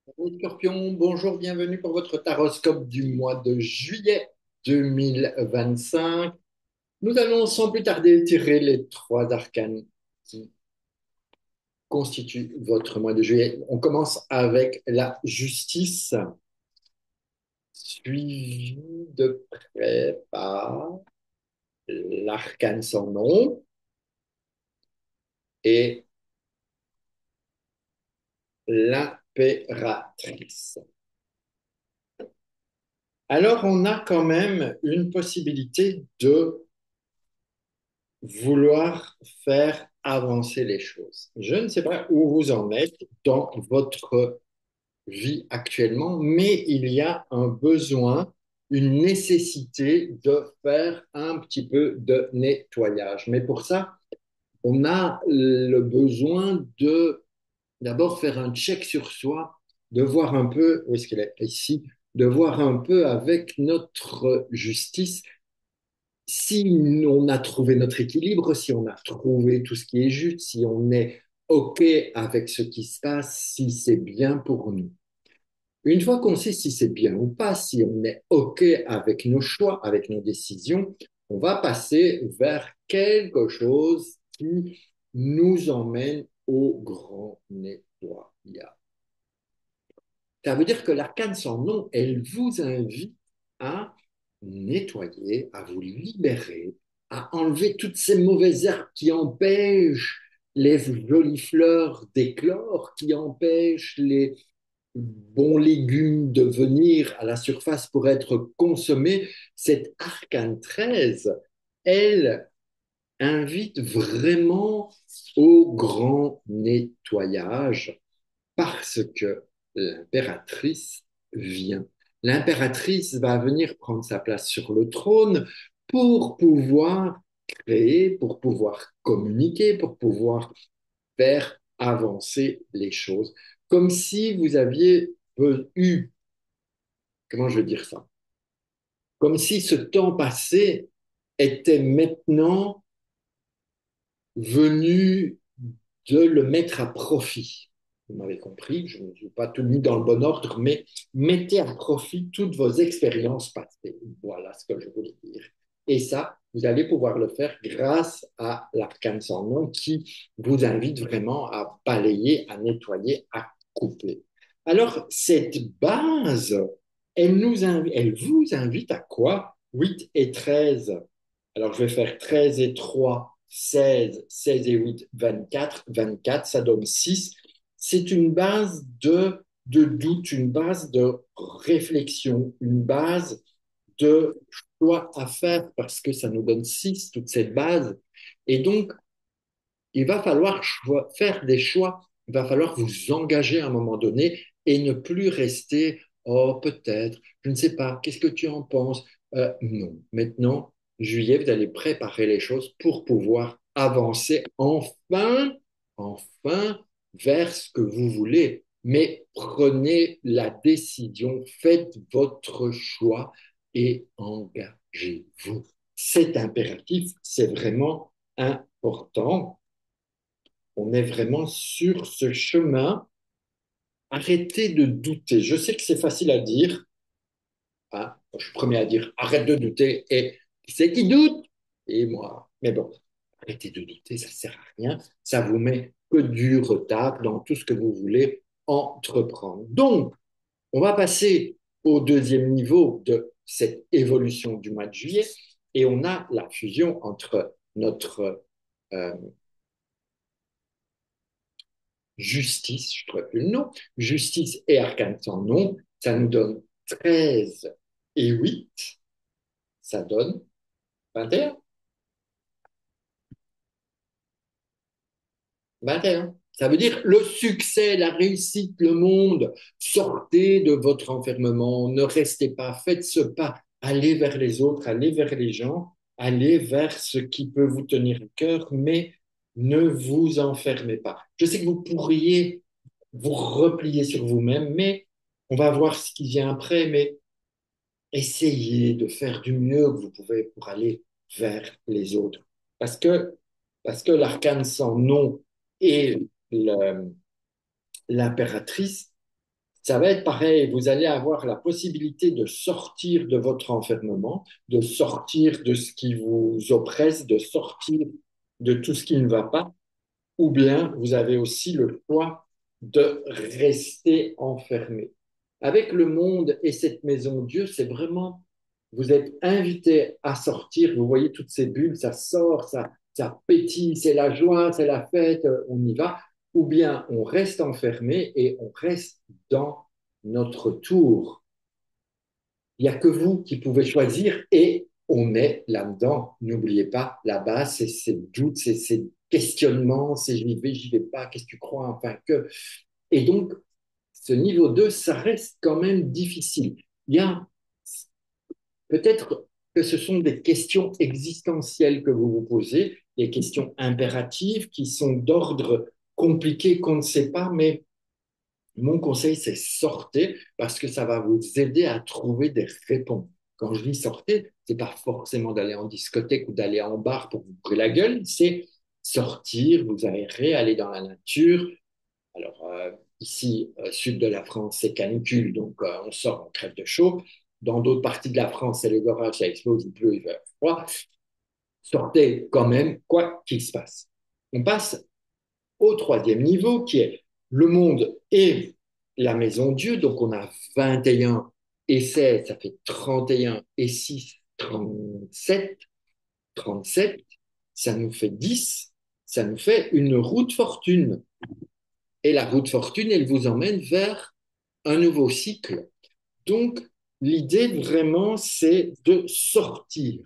Les Scorpions, bonjour, bienvenue pour votre taroscope du mois de juillet 2025. Nous allons sans plus tarder tirer les trois arcanes qui constituent votre mois de juillet. On commence avec la justice, suivi de près par l'arcane sans nom et l'impératrice. Alors, on a quand même une possibilité de vouloir faire avancer les choses. Je ne sais pas où vous en êtes dans votre vie actuellement, mais il y a un besoin, une nécessité de faire un petit peu de nettoyage. Mais pour ça, on a le besoin de d'abord faire un check sur soi, de voir un peu, où est-ce qu'elle est ici, de voir un peu avec notre justice si on a trouvé notre équilibre, si on a trouvé tout ce qui est juste, si on est OK avec ce qui se passe, si c'est bien pour nous. Une fois qu'on sait si c'est bien ou pas, si on est OK avec nos choix, avec nos décisions, on va passer vers quelque chose qui nous emmène au grand nettoyage. Ça veut dire que l'arcane sans nom, elle vous invite à nettoyer, à vous libérer, à enlever toutes ces mauvaises herbes qui empêchent les jolies fleurs d'éclore, qui empêchent les bons légumes de venir à la surface pour être consommés. Cette arcane 13, elle invite vraiment au grand nettoyage parce que l'impératrice vient. L'impératrice va venir prendre sa place sur le trône pour pouvoir créer, pour pouvoir communiquer, pour pouvoir faire avancer les choses, comme si vous aviez eu, comment je veux dire ça, comme si ce temps passé était maintenant venu de le mettre à profit. Vous m'avez compris, je ne suis pas tout mis dans le bon ordre, mais mettez à profit toutes vos expériences passées. Voilà ce que je voulais dire. Et ça, vous allez pouvoir le faire grâce à l'arcane sans nom qui vous invite vraiment à balayer, à nettoyer, à couper. Alors, cette base, elle vous invite à quoi? 8 et 13. Alors, je vais faire 13 et 3, 16, 16 et 8, 24. 24, ça donne 6. C'est une base de doute, une base de réflexion, une base de choix à faire parce que ça nous donne 6, toute cette base. Et donc, il va falloir faire des choix. Il va falloir vous engager à un moment donné et ne plus rester, oh, peut-être, je ne sais pas, qu'est-ce que tu en penses? Non, maintenant, juillet, vous allez préparer les choses pour pouvoir avancer enfin vers ce que vous voulez. Mais prenez la décision, faites votre choix et engagez-vous. C'est impératif, c'est vraiment important. On est vraiment sur ce chemin. Arrêtez de douter. Je sais que c'est facile à dire. Hein. Je suis premier à dire arrête de douter. Et qui c'est qui doute? Et moi. Mais bon, arrêtez de douter, ça ne sert à rien. Ça vous met que du retard dans tout ce que vous voulez entreprendre. Donc, on va passer au deuxième niveau de cette évolution du mois de juillet. Et on a la fusion entre notre euh, justice, je ne trouvais plus le nom, justice et arcane sans nom, ça nous donne 13 et 8, ça donne 21. 21. Ça veut dire le succès, la réussite, le monde. Sortez de votre enfermement, ne restez pas, faites ce pas, allez vers les autres, allez vers les gens, allez vers ce qui peut vous tenir à cœur, mais ne vous enfermez pas. Je sais que vous pourriez vous replier sur vous-même, mais on va voir ce qui vient après, mais essayez de faire du mieux que vous pouvez pour aller vers les autres. Parce que, parce que l'arcane sans nom et l'impératrice, Ça va être pareil, vous allez avoir la possibilité de sortir de votre enfermement, de sortir de ce qui vous oppresse, de sortir de tout ce qui ne va pas, ou bien vous avez aussi le choix de rester enfermé. Avec le monde et cette maison de Dieu, c'est vraiment, vous êtes invité à sortir, vous voyez toutes ces bulles, ça sort, ça pétille, c'est la joie, c'est la fête, on y va, ou bien on reste enfermé et on reste dans notre tour. Il n'y a que vous qui pouvez choisir et on est là-dedans. N'oubliez pas, là-bas, c'est ces doutes, c'est ces questionnements, c'est j'y vais pas, qu'est-ce que tu crois, enfin que. Et donc, ce niveau 2, ça reste quand même difficile. Il y a peut-être que ce sont des questions existentielles que vous vous posez, des questions impératives qui sont d'ordre compliqué qu'on ne sait pas, mais mon conseil, c'est sortez parce que ça va vous aider à trouver des réponses. Quand je dis sortez, c'est pas forcément d'aller en discothèque ou d'aller en bar pour vous brûler la gueule, c'est sortir, vous aérer, aller dans la nature. Alors, ici, sud de la France, c'est canicule, donc on sort, on crève de chaud. Dans d'autres parties de la France, c'est les orages, ça explose, il pleut, il fait froid. Sortez quand même, quoi qu'il se passe. On passe au troisième niveau qui est le monde et la maison Dieu. Donc on a 21 et 16, ça fait 31 et 6, 37. 37, ça nous fait 10, ça nous fait une route fortune. Et la route fortune, elle vous emmène vers un nouveau cycle. Donc l'idée vraiment, c'est de sortir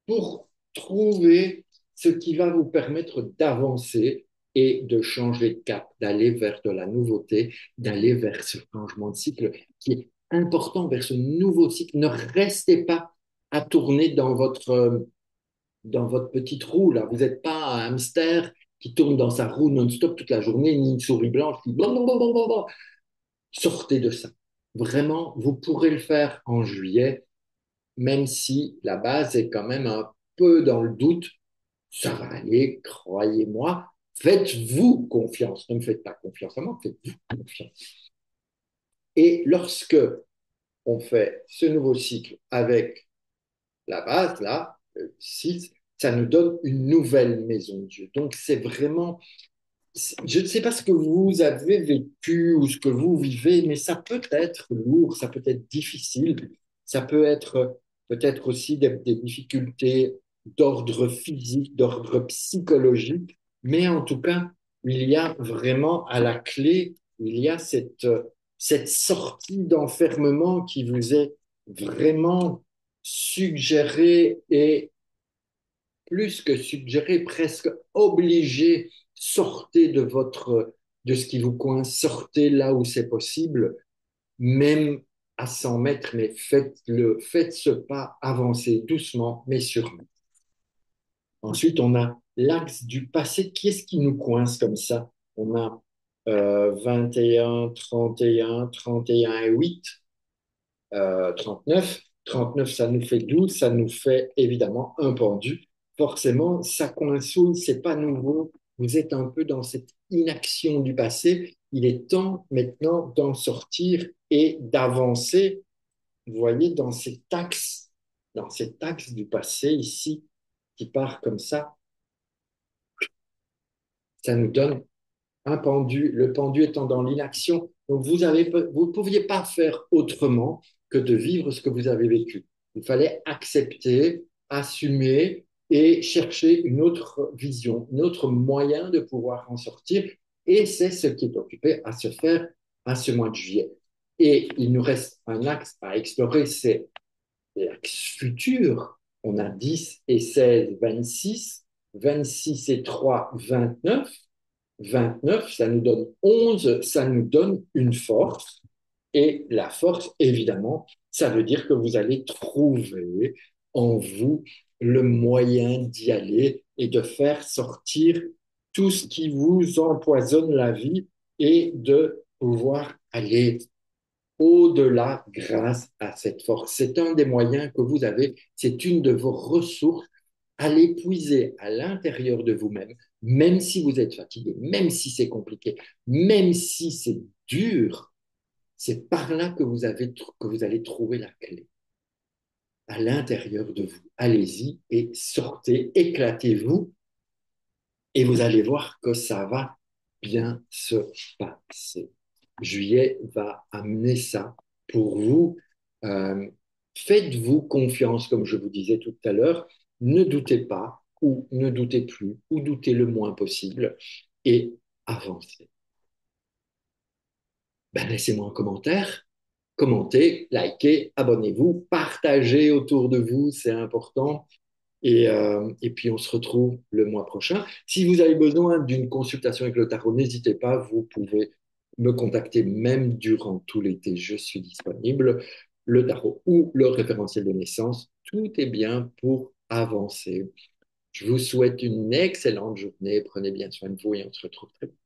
pour trouver ce qui va vous permettre d'avancer et de changer de cap, d'aller vers de la nouveauté, d'aller vers ce changement de cycle qui est important, vers ce nouveau cycle. Ne restez pas à tourner dans votre petite roue. Là. Vous n'êtes pas un hamster qui tourne dans sa roue non-stop toute la journée, ni une souris blanche qui blablabla. Sortez de ça. Vraiment, vous pourrez le faire en juillet, même si la base est quand même un peu dans le doute. Ça va aller, croyez-moi. Faites-vous confiance. Ne me faites pas confiance à moi, faites-vous confiance. Et lorsque on fait ce nouveau cycle avec la base, là, 6, ça nous donne une nouvelle maison de Dieu. Donc, c'est vraiment, je ne sais pas ce que vous avez vécu ou ce que vous vivez, mais ça peut être lourd, ça peut être difficile, ça peut être peut-être aussi des difficultés d'ordre physique, d'ordre psychologique, mais en tout cas, il y a vraiment à la clé, il y a cette sortie d'enfermement qui vous est vraiment suggérée et plus que suggérée, presque obligée, sortez de ce qui vous coince, sortez là où c'est possible, même à 100 mètres, mais faites ce pas, avancez doucement, mais sûrement. Ensuite, on a l'axe du passé. Qui est-ce qui nous coince comme ça? On a 21, 31, 31 et 8, 39. 39, ça nous fait 12, ça nous fait évidemment un pendu. Forcément, ça coïncide, c'est pas nouveau. Vous êtes un peu dans cette inaction du passé. Il est temps maintenant d'en sortir et d'avancer, vous voyez, dans cet axe du passé ici, qui part comme ça nous donne un pendu, le pendu étant dans l'inaction. Donc vous ne pouviez pas faire autrement que de vivre ce que vous avez vécu. Il fallait accepter, assumer et chercher une autre vision, un autre moyen de pouvoir en sortir. Et c'est ce qui est occupé à se faire à ce mois de juillet. Et il nous reste un axe à explorer, c'est l'axe futur. On a 10 et 16, 26, 26 et 3, 29. 29, ça nous donne 11, ça nous donne une force. Et la force, évidemment, ça veut dire que vous allez trouver en vous le moyen d'y aller et de faire sortir tout ce qui vous empoisonne la vie et de pouvoir aller au-delà grâce à cette force. C'est un des moyens que vous avez, c'est une de vos ressources à l'épuiser à l'intérieur de vous-même, même si vous êtes fatigué, même si c'est compliqué, même si c'est dur, C'est par là que vous allez trouver la clé, à l'intérieur de vous. Allez-y et sortez, éclatez-vous, et vous allez voir que ça va bien se passer. Juillet va amener ça pour vous. Euh, Faites-vous confiance, comme je vous disais tout à l'heure. Ne doutez pas, ou ne doutez plus, ou doutez le moins possible, et avancez. Ben, laissez-moi un commentaire, commentez, likez, abonnez-vous, partagez autour de vous, c'est important. Et puis, on se retrouve le mois prochain. Si vous avez besoin d'une consultation avec le tarot, n'hésitez pas, vous pouvez me contacter même durant tout l'été. Je suis disponible. Le tarot ou le référentiel de naissance, tout est bien pour avancer. Je vous souhaite une excellente journée. Prenez bien soin de vous et on se retrouve très vite.